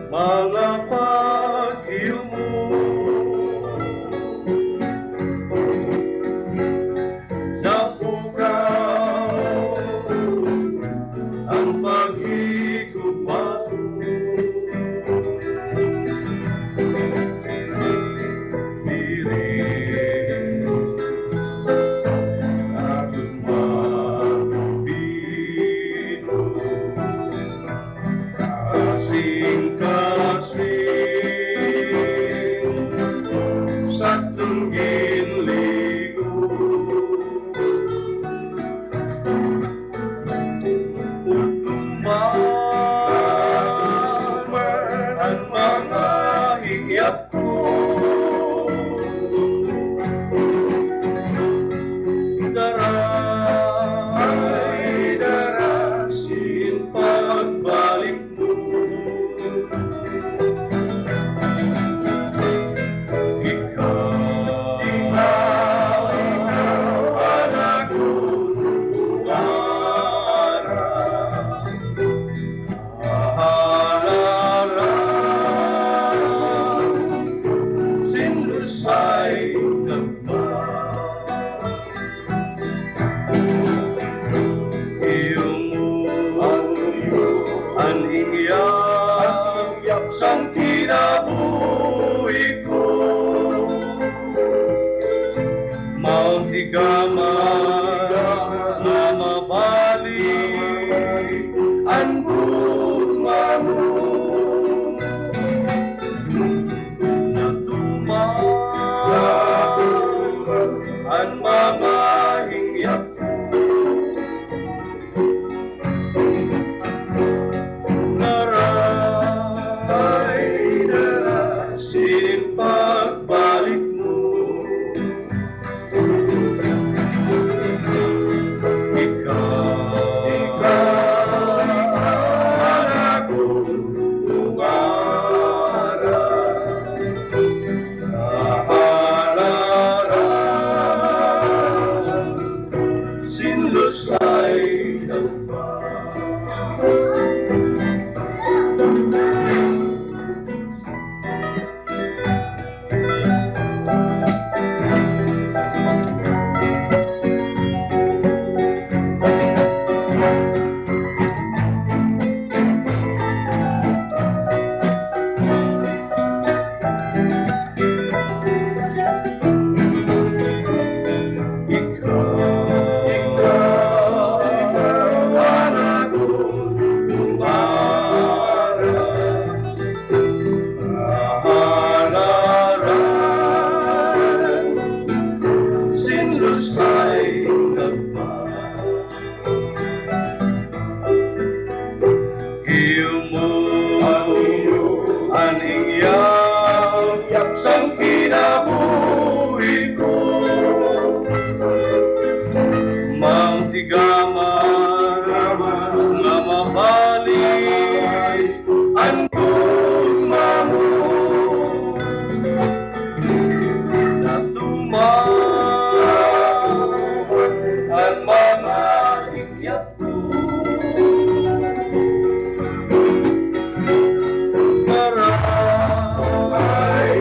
mga pagkiw mo. Napukaw ang paghigugmato. Piling agumapino, kasing-kasing sa tungging ligo. Utuman ang mga hingyap ko, daray darasin pagbalik mo. Ikaw ang nagunungarap, mahalarang sinlusay gagma. Ang hingyap sang kinabuhi ko, mautigaman na mabalik ang gugma mo. Natuman ang mga hingyap ko, pagbalik mo. Ikaw ang nagunungarap, kahalarang sinlusay gagma. Sinlusay gagma. Giyo mo ang hingyap sang kinabuhi ko, mautigaman nga mabalik ang gugma mo. Ang mga hingyap ko, maramay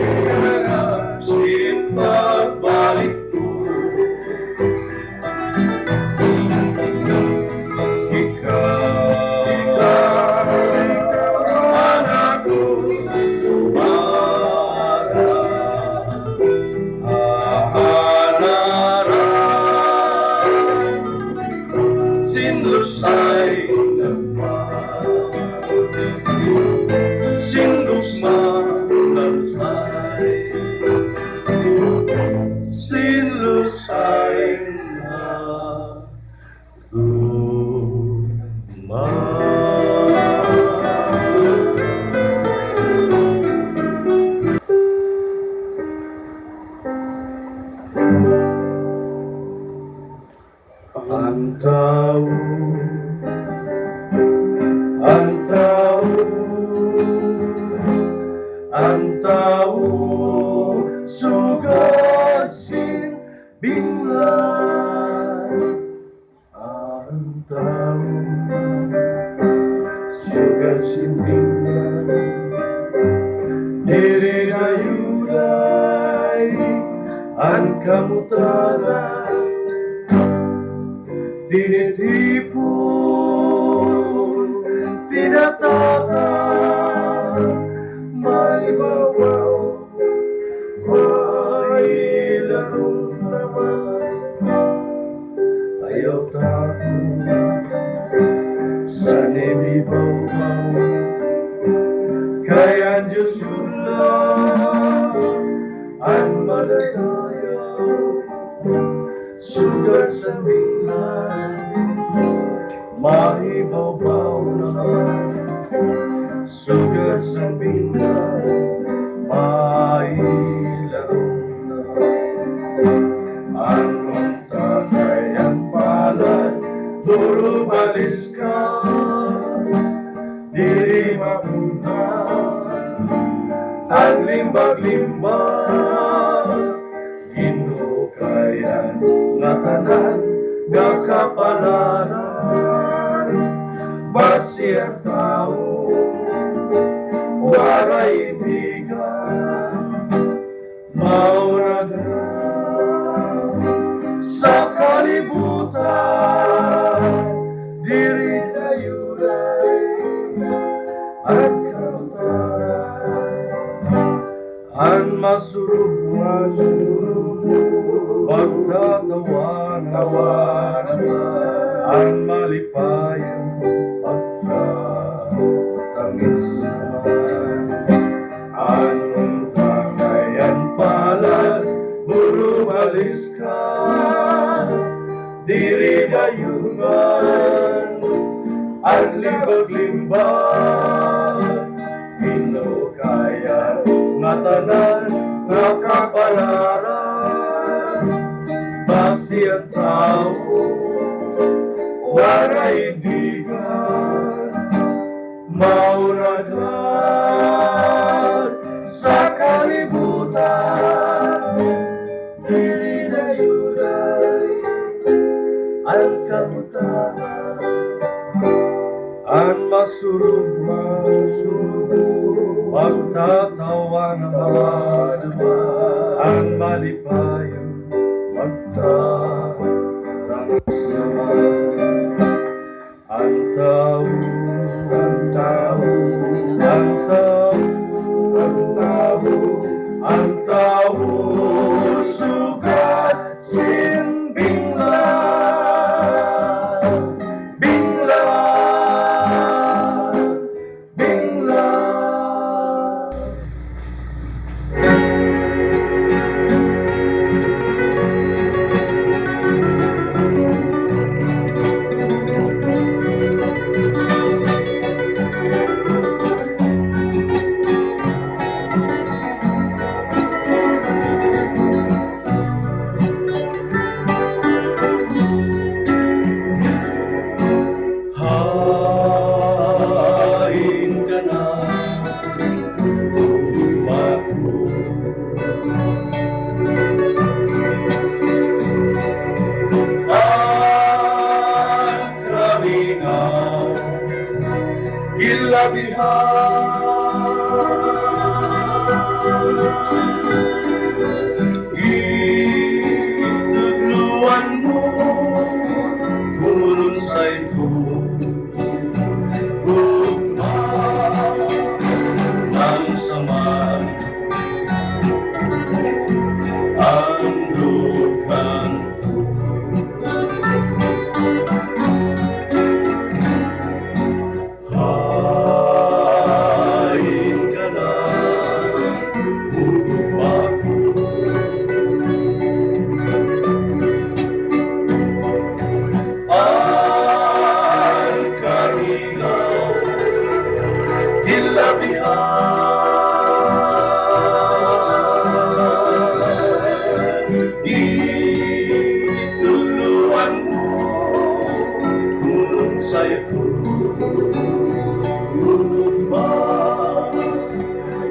kamutaran, tinitipon, tinatatan, may babaw, may laro naman. Ayaw tayo sa nebibaw-baw, kaya ang Diyos yun lang ang malatayaw. Sugat sa binghan, maibaw-baw naman. Sugat sa binghan, mailaro naman. Anong tatay ang palad, puro balis ka, diri mapunta ang limbag-limbag. Ginukayan nga tanan nga kapalaran, basiyang tao waray ibigan, maurag na sa kalibutan, diri dayuray ang kamutaran, ang masurug-masurug, pagtatawanan, ang malipayang pagtatangis naman. Anong takayan palad, puro balis ka, diri dayugan, ang limbag-limbag. Ginukayan nga tanan nga kapalaran, basiyang tao waray ibigan, mauragan sa kalibutan, dili dayuray ang kamutaran, ang masurug-masurug, magtatawa naman, ang malipayang magtatangis naman. Ang tao, ang tao, ang tao, ang tao, ang tao, sugat sin binglan, binglan, binglan. Hain ka na, umaku, ang kaminaw, ilabihan, itutluan mo, kulun sa'y ng saman, ang dukan, hain ka na, umaku, ang karinaw, ilabihan, ituluan mo, kung sa'y luma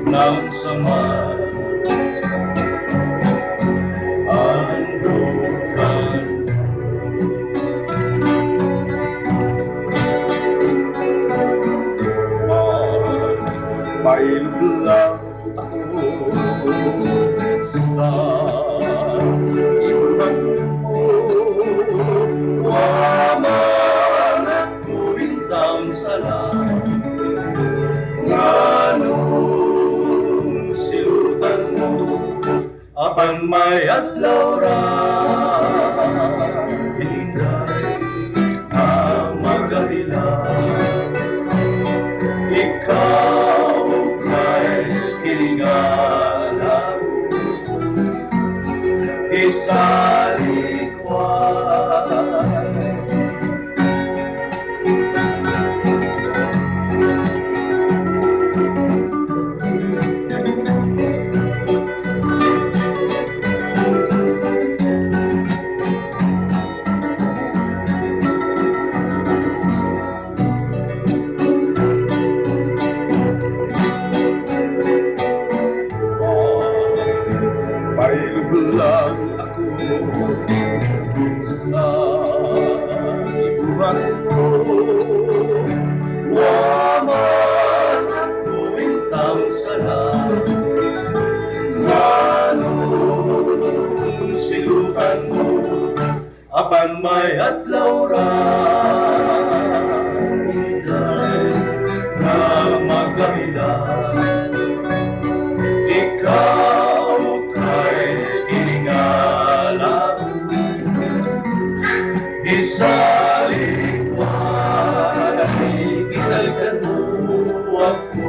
ng saman, ang dukan, may lula ako sa apan may adlaw ra hinday na magahila. Ikaw kay kilingala isalikwan. Lang ako sa ibuhat ko, waman ako intang sana nganong silutan mo apan may adlaw ra hinday na magahila. Ikaw isalikwan at ikinalkan mo ako.